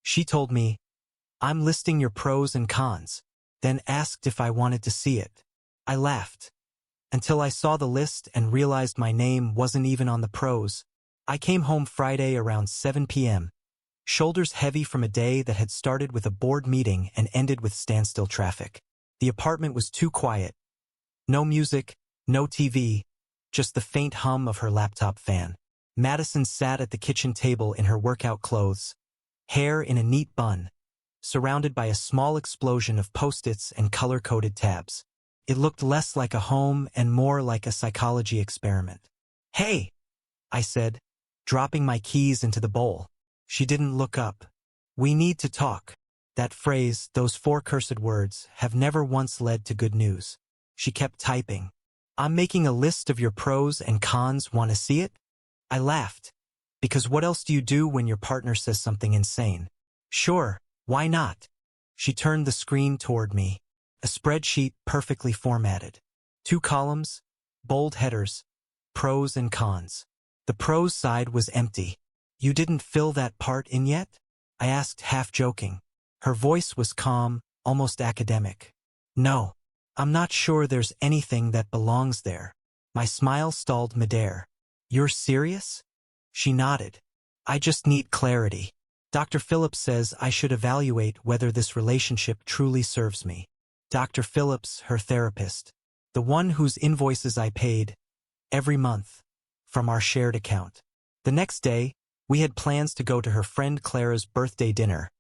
She told me, "I'm listing your pros and cons," then asked if I wanted to see it. I laughed. Until I saw the list and realized my name wasn't even on the pros. I came home Friday around 7 p.m., shoulders heavy from a day that had started with a board meeting and ended with standstill traffic. The apartment was too quiet. No music, no TV, just the faint hum of her laptop fan. Madison sat at the kitchen table in her workout clothes, hair in a neat bun, surrounded by a small explosion of Post-its and color-coded tabs. It looked less like a home and more like a psychology experiment. "Hey," I said, dropping my keys into the bowl. She didn't look up. "We need to talk." That phrase, those 4 cursed words, have never once led to good news. She kept typing. "I'm making a list of your pros and cons. Want to see it?" I laughed. Because what else do you do when your partner says something insane? "Sure, why not?" She turned the screen toward me. A spreadsheet perfectly formatted. 2 columns, bold headers, pros and cons. The pros side was empty. "You didn't fill that part in yet?" I asked, half joking. Her voice was calm, almost academic. "No, I'm not sure there's anything that belongs there." My smile stalled midair. "You're serious?" She nodded. "I just need clarity. Dr. Phillips says I should evaluate whether this relationship truly serves me." Dr. Phillips, her therapist. The one whose invoices I paid, every month, from our shared account. The next day, we had plans to go to her friend Clara's birthday dinner.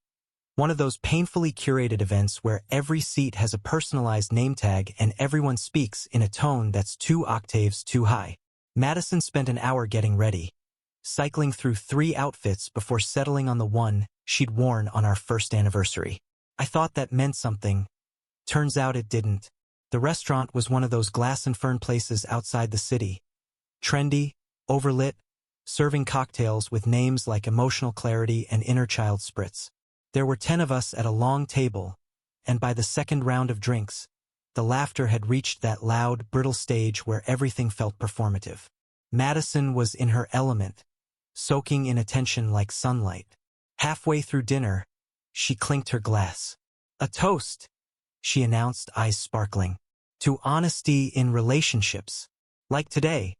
One of those painfully curated events where every seat has a personalized name tag and everyone speaks in a tone that's 2 octaves too high. Madison spent an hour getting ready, cycling through 3 outfits before settling on the one she'd worn on our first anniversary. I thought that meant something. Turns out it didn't. The restaurant was one of those glass and fern places outside the city. Trendy, overlit, serving cocktails with names like Emotional Clarity and Inner Child Spritz. There were 10 of us at a long table, and by the second round of drinks, the laughter had reached that loud, brittle stage where everything felt performative. Madison was in her element, soaking in attention like sunlight. Halfway through dinner, she clinked her glass. "A toast," she announced, eyes sparkling. "To honesty in relationships." Like today,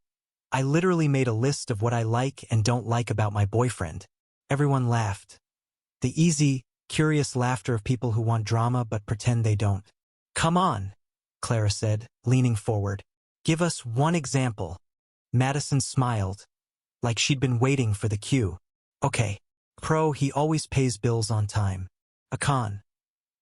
I literally made a list of what I like and don't like about my boyfriend. Everyone laughed. The easy, curious laughter of people who want drama but pretend they don't. "Come on," Clara said, leaning forward. "Give us one example." Madison smiled, like she'd been waiting for the cue. "Okay. Pro, he always pays bills on time. A con.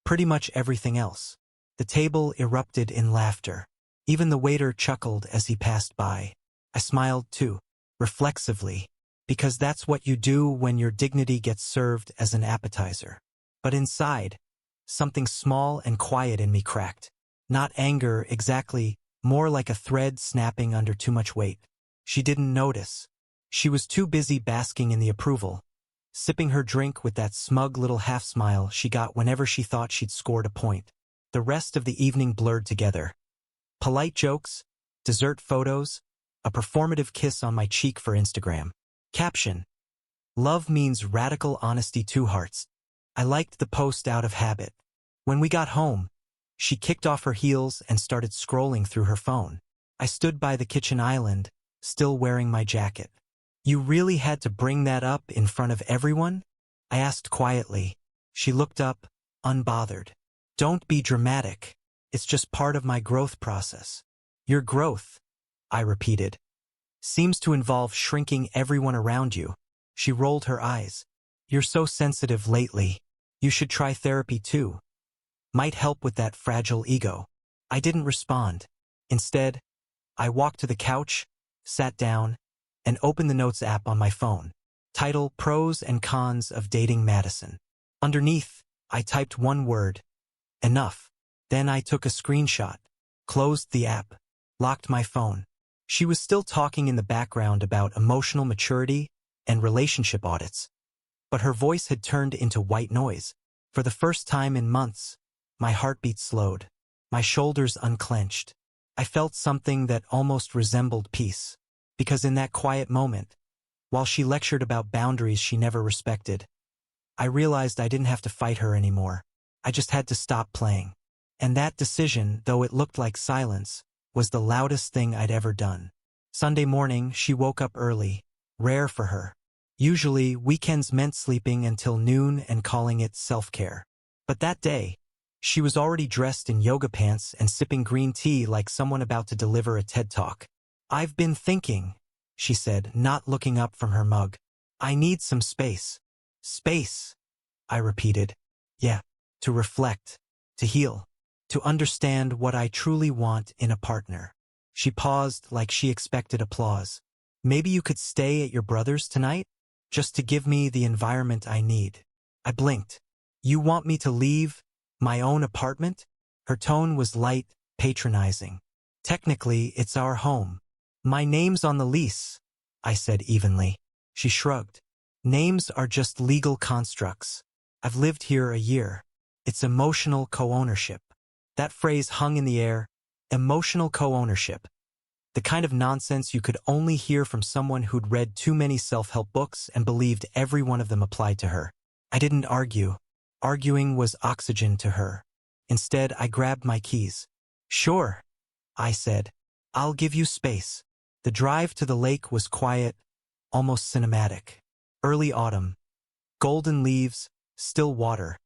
Pretty much everything else." The table erupted in laughter. Even the waiter chuckled as he passed by. I smiled too, reflexively, because that's what you do when your dignity gets served as an appetizer. But inside, something small and quiet in me cracked. Not anger exactly, more like a thread snapping under too much weight. She didn't notice. She was too busy basking in the approval, sipping her drink with that smug little half-smile she got whenever she thought she'd scored a point. The rest of the evening blurred together. Polite jokes, dessert photos, a performative kiss on my cheek for Instagram. Caption: "Love means radical honesty, 2 hearts." I liked the post out of habit. When we got home, she kicked off her heels and started scrolling through her phone. I stood by the kitchen island, still wearing my jacket. "You really had to bring that up in front of everyone?" I asked quietly. She looked up, unbothered. "Don't be dramatic. It's just part of my growth process." "Your growth," I repeated, "seems to involve shrinking everyone around you." She rolled her eyes. "You're so sensitive lately. You should try therapy too. Might help with that fragile ego." I didn't respond. Instead, I walked to the couch, sat down, and opened the Notes app on my phone. Title: Pros and Cons of Dating Madison. Underneath, I typed one word: enough. Then I took a screenshot, closed the app, locked my phone. She was still talking in the background about emotional maturity and relationship audits, but her voice had turned into white noise. For the first time in months, my heartbeat slowed. My shoulders unclenched. I felt something that almost resembled peace, because in that quiet moment, while she lectured about boundaries she never respected, I realized I didn't have to fight her anymore. I just had to stop playing. And that decision, though it looked like silence, was the loudest thing I'd ever done. Sunday morning, she woke up early, rare for her. Usually, weekends meant sleeping until noon and calling it self-care. But that day, she was already dressed in yoga pants and sipping green tea like someone about to deliver a TED Talk. "I've been thinking," she said, not looking up from her mug. "I need some space." "Space," I repeated. "Yeah, to reflect, to heal, to understand what I truly want in a partner." She paused like she expected applause. "Maybe you could stay at your brother's tonight? Just to give me the environment I need." I blinked. "You want me to leave my own apartment?" Her tone was light, patronizing. "Technically, it's our home. My name's on the lease," I said evenly. She shrugged. "Names are just legal constructs. I've lived here a year. It's emotional co-ownership." That phrase hung in the air. Emotional co-ownership. The kind of nonsense you could only hear from someone who'd read too many self-help books and believed every one of them applied to her. I didn't argue. Arguing was oxygen to her. Instead, I grabbed my keys. "Sure," I said. "I'll give you space." The drive to the lake was quiet, almost cinematic. Early autumn. Golden leaves, still water.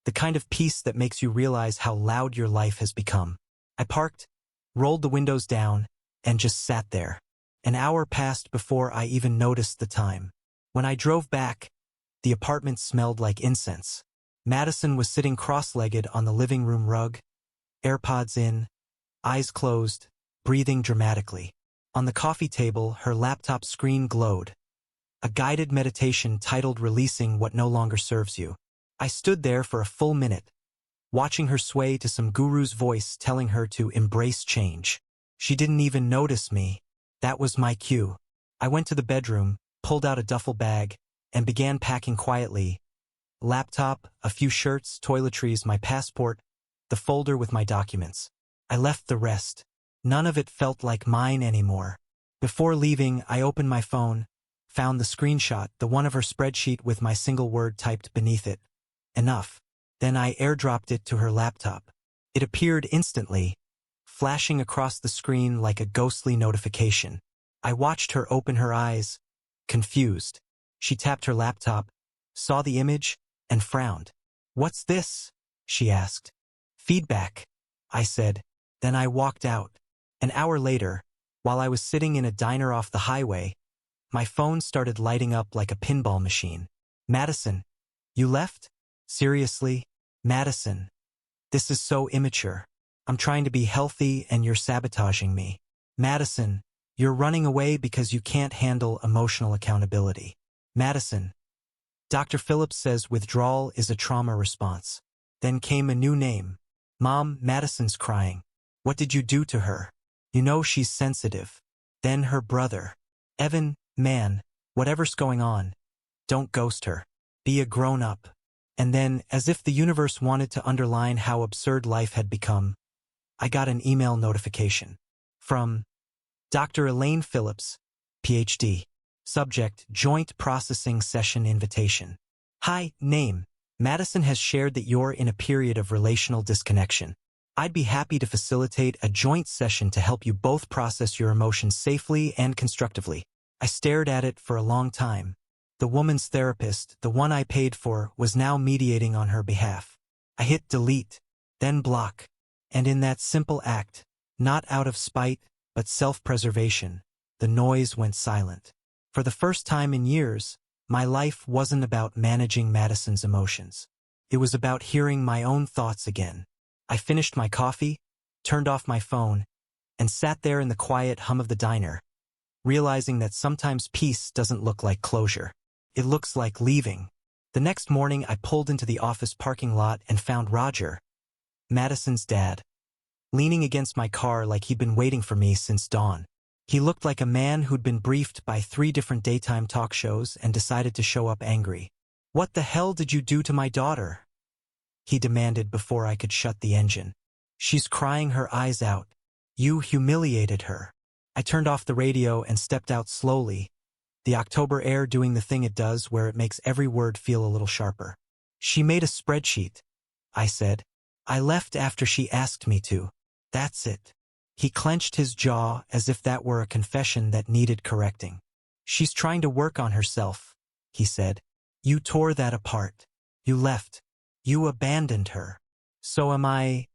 The kind of peace that makes you realize how loud your life has become. I parked, rolled the windows down, and just sat there. An hour passed before I even noticed the time. When I drove back, the apartment smelled like incense. Madison was sitting cross-legged on the living room rug, AirPods in, eyes closed, breathing dramatically. On the coffee table, her laptop screen glowed. A guided meditation titled "Releasing What No Longer Serves You." I stood there for a full minute, watching her sway to some guru's voice telling her to embrace change. She didn't even notice me. That was my cue. I went to the bedroom, pulled out a duffel bag, and began packing quietly. Laptop, a few shirts, toiletries, my passport, the folder with my documents. I left the rest. None of it felt like mine anymore. Before leaving, I opened my phone, found the screenshot, the one of her spreadsheet with my single word typed beneath it. Enough. Then I airdropped it to her laptop. It appeared instantly, flashing across the screen like a ghostly notification. I watched her open her eyes, confused. She tapped her laptop, saw the image, and frowned. "What's this?" she asked. "Feedback," I said. Then I walked out. An hour later, while I was sitting in a diner off the highway, my phone started lighting up like a pinball machine. "Madison, you left? Seriously? Madison, this is so immature. I'm trying to be healthy and you're sabotaging me. Madison, you're running away because you can't handle emotional accountability. Madison, Dr. Phillips says withdrawal is a trauma response." Then came a new name. "Mom, Madison's crying. What did you do to her? You know she's sensitive." Then her brother. "Evan, man, whatever's going on, don't ghost her. Be a grown-up." And then, as if the universe wanted to underline how absurd life had become, I got an email notification. From Dr. Elaine Phillips, PhD. Subject, Joint Processing Session Invitation. "Hi, name. Madison has shared that you're in a period of relational disconnection. I'd be happy to facilitate a joint session to help you both process your emotions safely and constructively." I stared at it for a long time. The woman's therapist, the one I paid for, was now mediating on her behalf. I hit delete, then block. And in that simple act, not out of spite, but self-preservation, the noise went silent. For the first time in years, my life wasn't about managing Madison's emotions. It was about hearing my own thoughts again. I finished my coffee, turned off my phone, and sat there in the quiet hum of the diner, realizing that sometimes peace doesn't look like closure. It looks like leaving. The next morning, I pulled into the office parking lot and found Roger, Madison's dad, leaning against my car like he'd been waiting for me since dawn. He looked like a man who'd been briefed by 3 different daytime talk shows and decided to show up angry. "What the hell did you do to my daughter?" he demanded before I could shut the engine. "She's crying her eyes out. You humiliated her." I turned off the radio and stepped out slowly, the October air doing the thing it does where it makes every word feel a little sharper. She made a spreadsheet, I said. I left after she asked me to. That's it. He clenched his jaw as if that were a confession that needed correcting. She's trying to work on herself, he said. You tore that apart. You left. You abandoned her. So am I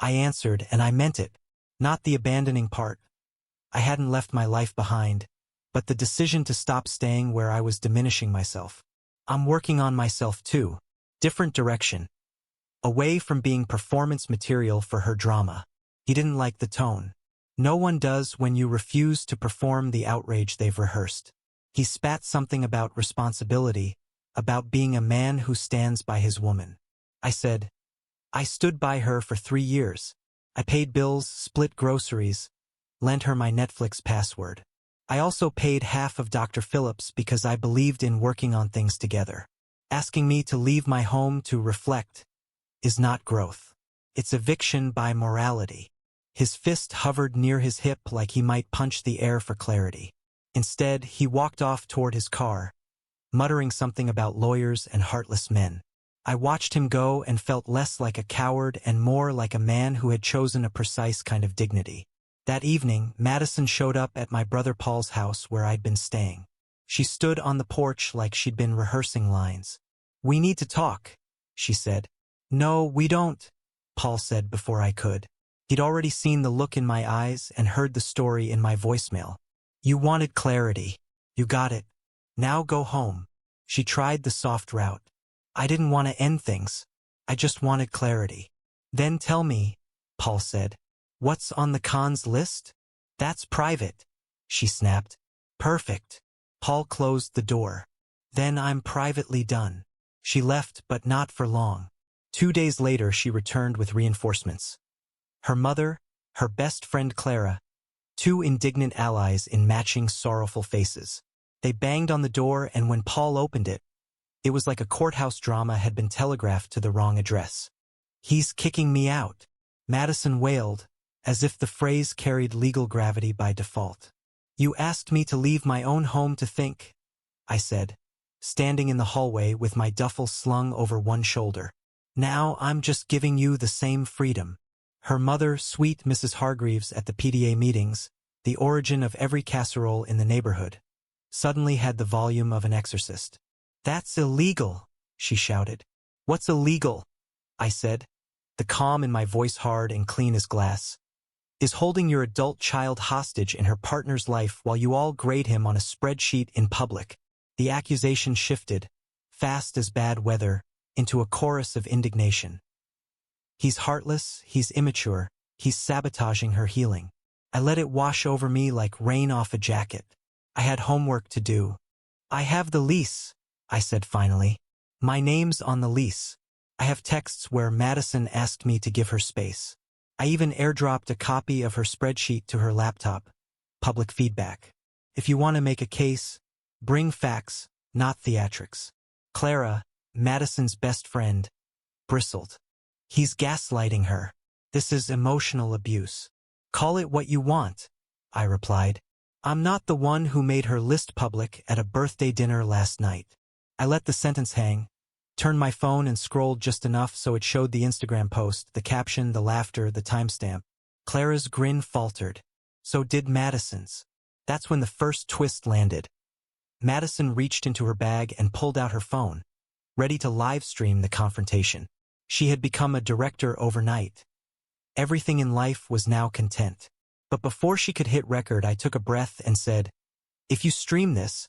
answered, and I meant it. Not the abandoning part. I hadn't left my life behind, but the decision to stop staying where I was diminishing myself. I'm working on myself too. Different direction. Away from being performance material for her drama. He didn't like the tone. No one does when you refuse to perform the outrage they've rehearsed. He spat something about responsibility, about being a man who stands by his woman. I said, I stood by her for 3 years. I paid bills, split groceries, lent her my Netflix password. I also paid half of Dr. Phillips because I believed in working on things together. Asking me to leave my home to reflect is not growth. It's eviction by morality. His fist hovered near his hip like he might punch the air for clarity. Instead, he walked off toward his car, muttering something about lawyers and heartless men. I watched him go and felt less like a coward and more like a man who had chosen a precise kind of dignity. That evening, Madison showed up at my brother Paul's house where I'd been staying. She stood on the porch like she'd been rehearsing lines. We need to talk, she said. No, we don't, Paul said before I could. He'd already seen the look in my eyes and heard the story in my voicemail. You wanted clarity. You got it. Now go home. She tried the soft route. I didn't want to end things. I just wanted clarity. Then tell me, Paul said. What's on the cons list? That's private, she snapped. Perfect. Paul closed the door. Then I'm privately done. She left, but not for long. 2 days later, she returned with reinforcements. Her mother, her best friend Clara, 2 indignant allies in matching sorrowful faces. They banged on the door, and when Paul opened it, it was like a courthouse drama had been telegraphed to the wrong address. He's kicking me out, Madison wailed, as if the phrase carried legal gravity by default. You asked me to leave my own home to think, I said, standing in the hallway with my duffel slung over one shoulder. Now I'm just giving you the same freedom. Her mother, sweet Mrs. Hargreaves at the PDA meetings, the origin of every casserole in the neighborhood, suddenly had the volume of an exorcist. That's illegal, she shouted. What's illegal? I said, the calm in my voice hard and clean as glass. Is holding your adult child hostage in her partner's life while you all grade him on a spreadsheet in public. The accusation shifted, fast as bad weather, into a chorus of indignation. He's heartless, he's immature, he's sabotaging her healing. I let it wash over me like rain off a jacket. I had homework to do. I have the lease, I said finally. My name's on the lease. I have texts where Madison asked me to give her space. I even airdropped a copy of her spreadsheet to her laptop. Public feedback. If you want to make a case, bring facts, not theatrics. Clara, Madison's best friend, bristled. He's gaslighting her. This is emotional abuse. Call it what you want, I replied. I'm not the one who made her list public at a birthday dinner last night. I let the sentence hang, turned my phone and scrolled just enough so it showed the Instagram post, the caption, the laughter, the timestamp. Clara's grin faltered. So did Madison's. That's when the first twist landed. Madison reached into her bag and pulled out her phone, ready to live stream the confrontation. She had become a director overnight. Everything in life was now content. But before she could hit record, I took a breath and said, if you stream this,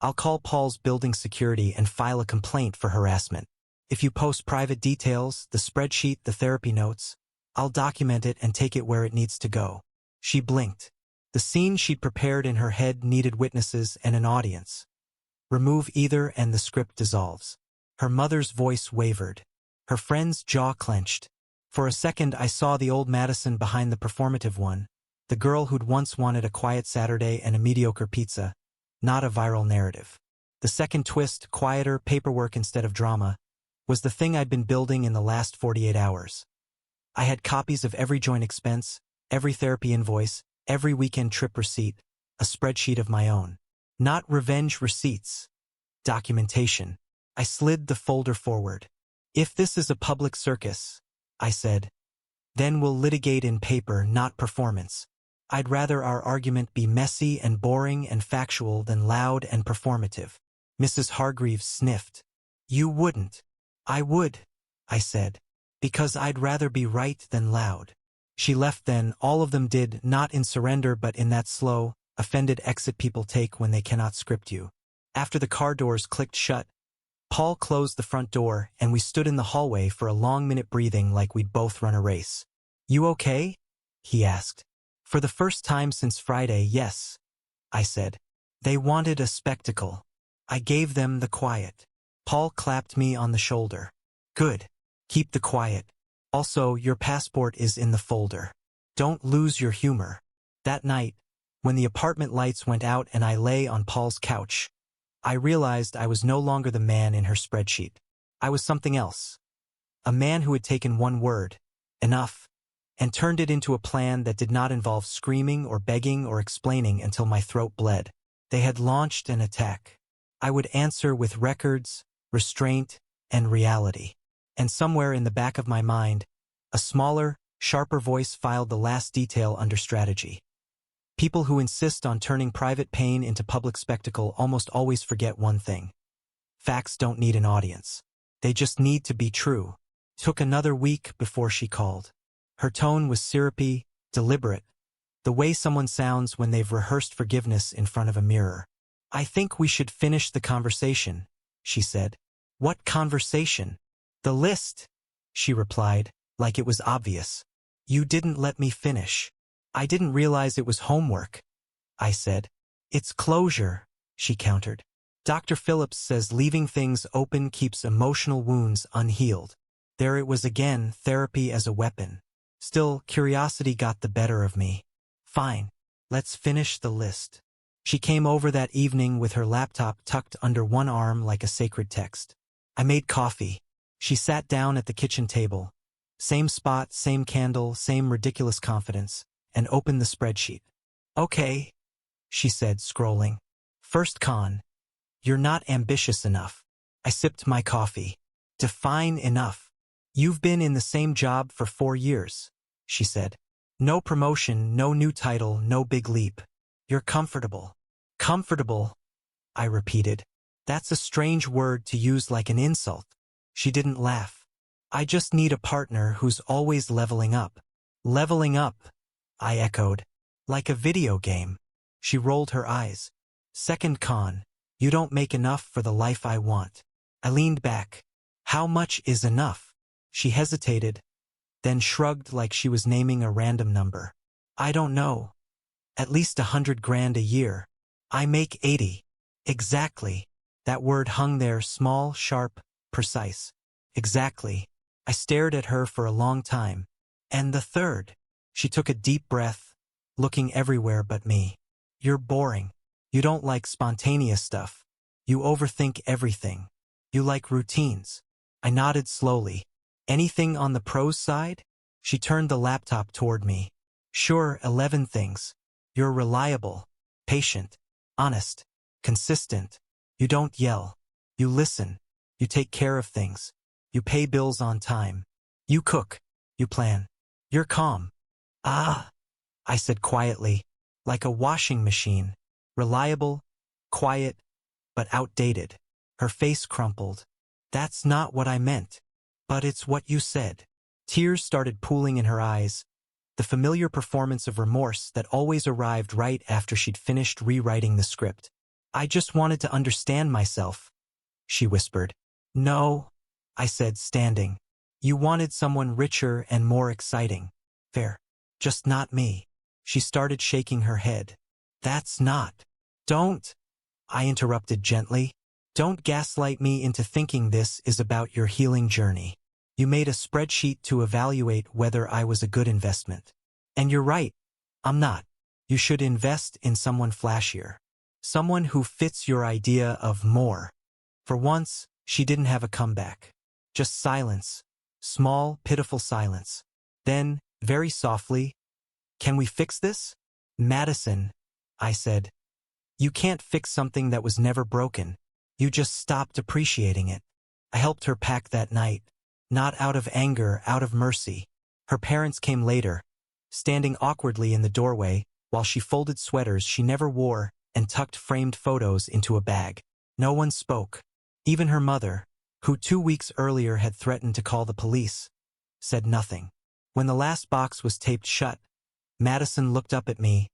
I'll call Paul's building security and file a complaint for harassment. If you post private details, the spreadsheet, the therapy notes, I'll document it and take it where it needs to go. She blinked. The scene she'd prepared in her head needed witnesses and an audience. Remove either and the script dissolves. Her mother's voice wavered. Her friend's jaw clenched. For a second I saw the old Madison behind the performative one, the girl who'd once wanted a quiet Saturday and a mediocre pizza, not a viral narrative. The second twist, quieter, paperwork instead of drama, was the thing I'd been building in the last 48 hours. I had copies of every joint expense, every therapy invoice, every weekend trip receipt, a spreadsheet of my own. Not revenge receipts. Documentation. I slid the folder forward. If this is a public circus, I said, then we'll litigate in paper, not performance. I'd rather our argument be messy and boring and factual than loud and performative. Mrs. Hargreaves sniffed. You wouldn't. I would, I said, because I'd rather be right than loud. She left then, all of them did, not in surrender but in that slow, offended exit people take when they cannot script you. After the car doors clicked shut, Paul closed the front door and we stood in the hallway for a long minute breathing like we'd both run a race. You okay? He asked. For the first time since Friday, yes, I said. They wanted a spectacle. I gave them the quiet. Paul clapped me on the shoulder. Good. Keep the quiet. Also, your passport is in the folder. Don't lose your humor. That night, when the apartment lights went out and I lay on Paul's couch, I realized I was no longer the man in her spreadsheet. I was something else. A man who had taken one word, enough, and turned it into a plan that did not involve screaming or begging or explaining until my throat bled. They had launched an attack. I would answer with records, restraint, and reality. And somewhere in the back of my mind, a smaller, sharper voice filed the last detail under strategy. People who insist on turning private pain into public spectacle almost always forget one thing. Facts don't need an audience. They just need to be true. Took another week before she called. Her tone was syrupy, deliberate, the way someone sounds when they've rehearsed forgiveness in front of a mirror. I think we should finish the conversation, she said. What conversation? The list, she replied, like it was obvious. You didn't let me finish. I didn't realize it was homework, I said. It's closure, she countered. Dr. Phillips says leaving things open keeps emotional wounds unhealed. There it was again, therapy as a weapon. Still, curiosity got the better of me. Fine, let's finish the list. She came over that evening with her laptop tucked under one arm like a sacred text. I made coffee. She sat down at the kitchen table. Same spot, same candle, same ridiculous confidence, and opened the spreadsheet. Okay, she said, scrolling. First con. You're not ambitious enough. I sipped my coffee. Define enough. You've been in the same job for 4 years, she said. No promotion, no new title, no big leap. You're comfortable. Comfortable, I repeated. That's a strange word to use like an insult. She didn't laugh. I just need a partner who's always leveling up. Leveling up, I echoed. Like a video game. She rolled her eyes. Second con. You don't make enough for the life I want. I leaned back. How much is enough? She hesitated, then shrugged like she was naming a random number. I don't know. At least 100 grand a year. I make 80. Exactly. That word hung there, small, sharp, precise. Exactly. I stared at her for a long time. And the third. She took a deep breath, looking everywhere but me. You're boring. You don't like spontaneous stuff. You overthink everything. You like routines. I nodded slowly. Anything on the prose side? She turned the laptop toward me. Sure, 11 things. You're reliable, patient, honest, consistent. You don't yell. You listen. You take care of things. You pay bills on time. You cook. You plan. You're calm. Ah, I said quietly, like a washing machine. Reliable, quiet, but outdated. Her face crumpled. That's not what I meant. But it's what you said. Tears started pooling in her eyes, the familiar performance of remorse that always arrived right after she'd finished rewriting the script. I just wanted to understand myself, she whispered. No, I said, standing. You wanted someone richer and more exciting. Fair. Just not me. She started shaking her head. That's not. Don't, I interrupted gently. Don't gaslight me into thinking this is about your healing journey. You made a spreadsheet to evaluate whether I was a good investment. And you're right. I'm not. You should invest in someone flashier. Someone who fits your idea of more. For once, she didn't have a comeback. Just silence. Small, pitiful silence. Then, very softly, can we fix this? Madison, I said. You can't fix something that was never broken. You just stopped appreciating it. I helped her pack that night. Not out of anger, out of mercy. Her parents came later, standing awkwardly in the doorway while she folded sweaters she never wore and tucked framed photos into a bag. No one spoke. Even her mother, who 2 weeks earlier had threatened to call the police, said nothing. When the last box was taped shut, Madison looked up at me,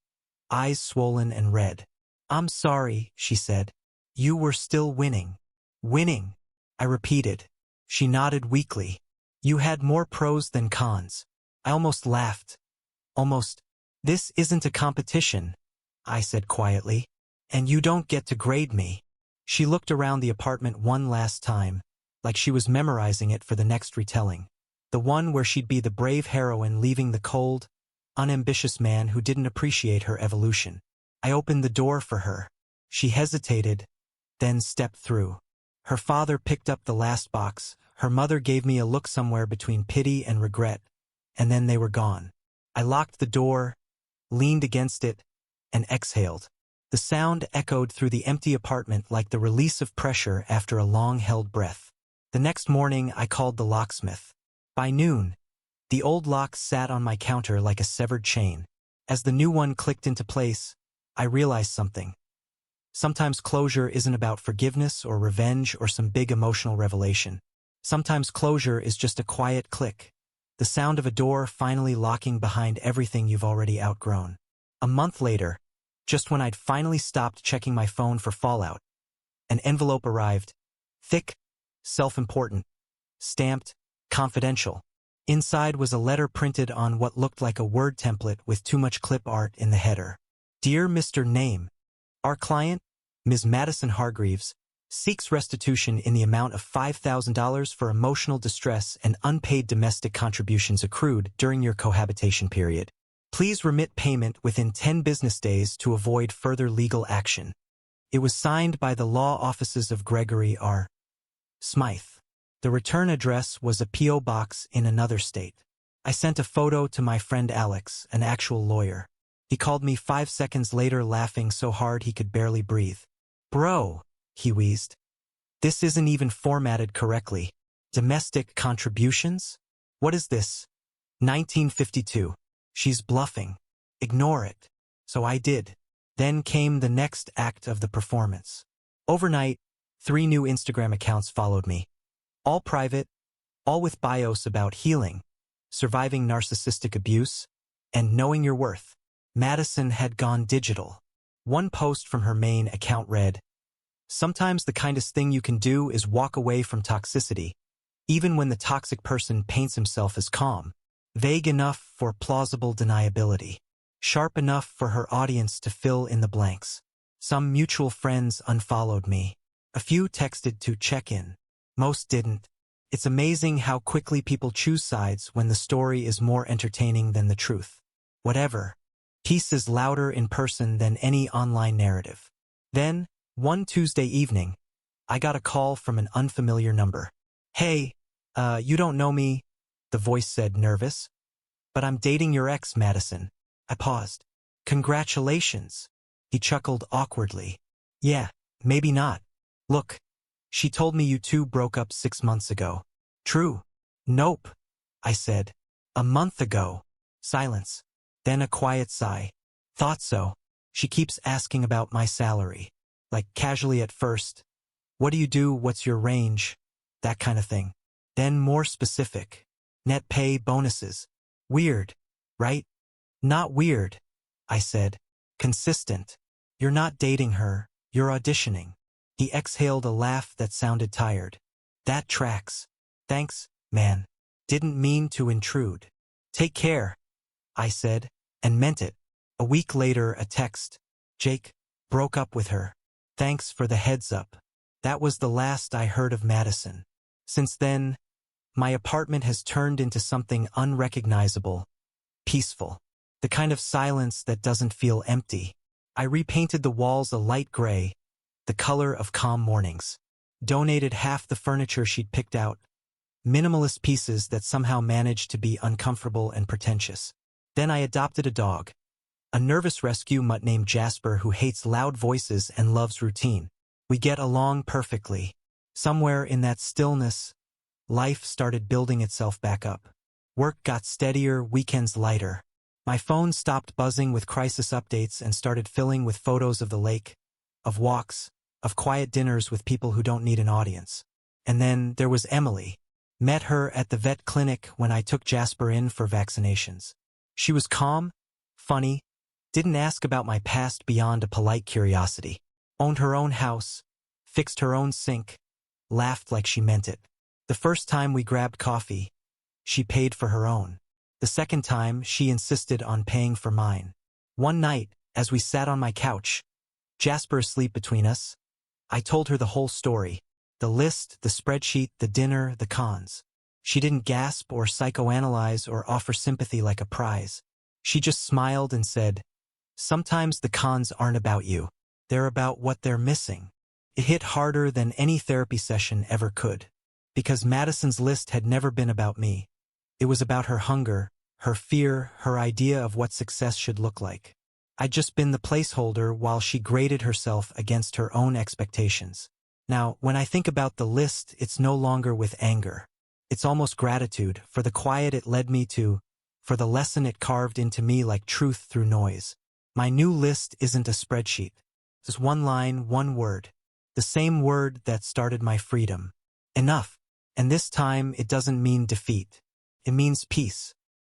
eyes swollen and red. "I'm sorry," she said. "You were still winning." "Winning," I repeated. She nodded weakly. "You had more pros than cons." I almost laughed. Almost. "This isn't a competition," I said quietly. "And you don't get to grade me." She looked around the apartment one last time, like she was memorizing it for the next retelling. The one where she'd be the brave heroine leaving the cold, unambitious man who didn't appreciate her evolution. I opened the door for her. She hesitated, then stepped through. Her father picked up the last box. Her mother gave me a look somewhere between pity and regret, and then they were gone. I locked the door, leaned against it, and exhaled. The sound echoed through the empty apartment like the release of pressure after a long-held breath. The next morning, I called the locksmith. By noon, the old lock sat on my counter like a severed chain. As the new one clicked into place, I realized something. Sometimes closure isn't about forgiveness or revenge or some big emotional revelation. Sometimes closure is just a quiet click, the sound of a door finally locking behind everything you've already outgrown. A month later, just when I'd finally stopped checking my phone for fallout, an envelope arrived. Thick, self-important, stamped, confidential. Inside was a letter printed on what looked like a Word template with too much clip art in the header. "Dear Mr. Name, our client, Ms. Madison Hargreaves, seeks restitution in the amount of $5,000 for emotional distress and unpaid domestic contributions accrued during your cohabitation period. Please remit payment within 10 business days to avoid further legal action." It was signed by the law offices of Gregory R. Smythe. The return address was a P.O. box in another state. I sent a photo to my friend Alex, an actual lawyer. He called me 5 seconds later laughing so hard he could barely breathe. "Bro," he wheezed. "This isn't even formatted correctly. Domestic contributions? What is this? 1952. She's bluffing. Ignore it." So I did. Then came the next act of the performance. Overnight, 3 new Instagram accounts followed me. All private, all with bios about healing, surviving narcissistic abuse, and knowing your worth. Madison had gone digital. One post from her main account read, "Sometimes the kindest thing you can do is walk away from toxicity, even when the toxic person paints himself as calm. Vague enough for plausible deniability. Sharp enough for her audience to fill in the blanks." Some mutual friends unfollowed me. A few texted to check in. Most didn't. It's amazing how quickly people choose sides when the story is more entertaining than the truth. Whatever. Peace is louder in person than any online narrative. Then, one Tuesday evening, I got a call from an unfamiliar number. "Hey, you don't know me," the voice said, nervous. "But I'm dating your ex, Madison." I paused. "Congratulations." He chuckled awkwardly. "Yeah, maybe not. Look, she told me you two broke up 6 months ago." "True." "Nope," I said. "A month ago." Silence. Then a quiet sigh. "Thought so. She keeps asking about my salary. Like casually at first. What do you do? What's your range? That kind of thing. Then more specific. Net pay, bonuses. Weird, right?" "Not weird," I said. "Consistent. You're not dating her, you're auditioning." He exhaled a laugh that sounded tired. "That tracks. Thanks, man. Didn't mean to intrude." "Take care," I said, and meant it. A week later, a text. "Jake, broke up with her. Thanks for the heads up." That was the last I heard of Madison. Since then, my apartment has turned into something unrecognizable, peaceful. The kind of silence that doesn't feel empty. I repainted the walls a light gray, the color of calm mornings. Donated half the furniture she'd picked out. Minimalist pieces that somehow managed to be uncomfortable and pretentious. Then I adopted a dog. A nervous rescue mutt named Jasper who hates loud voices and loves routine. We get along perfectly. Somewhere in that stillness, life started building itself back up. Work got steadier, weekends lighter. My phone stopped buzzing with crisis updates and started filling with photos of the lake, of walks, of quiet dinners with people who don't need an audience. And then there was Emily. Met her at the vet clinic when I took Jasper in for vaccinations. She was calm, funny, didn't ask about my past beyond a polite curiosity. Owned her own house, fixed her own sink, laughed like she meant it. The first time we grabbed coffee, she paid for her own. The second time, she insisted on paying for mine. One night, as we sat on my couch, Jasper asleep between us, I told her the whole story. The list, the spreadsheet, the dinner, the cons. She didn't gasp or psychoanalyze or offer sympathy like a prize. She just smiled and said, "Sometimes the cons aren't about you. They're about what they're missing." It hit harder than any therapy session ever could. Because Madison's list had never been about me. It was about her hunger, her fear, her idea of what success should look like. I'd just been the placeholder while she graded herself against her own expectations. Now, when I think about the list, it's no longer with anger. It's almost gratitude for the quiet it led me to, for the lesson it carved into me like truth through noise. My new list isn't a spreadsheet. It's one line, one word. The same word that started my freedom. Enough. And this time, it doesn't mean defeat. It means peace.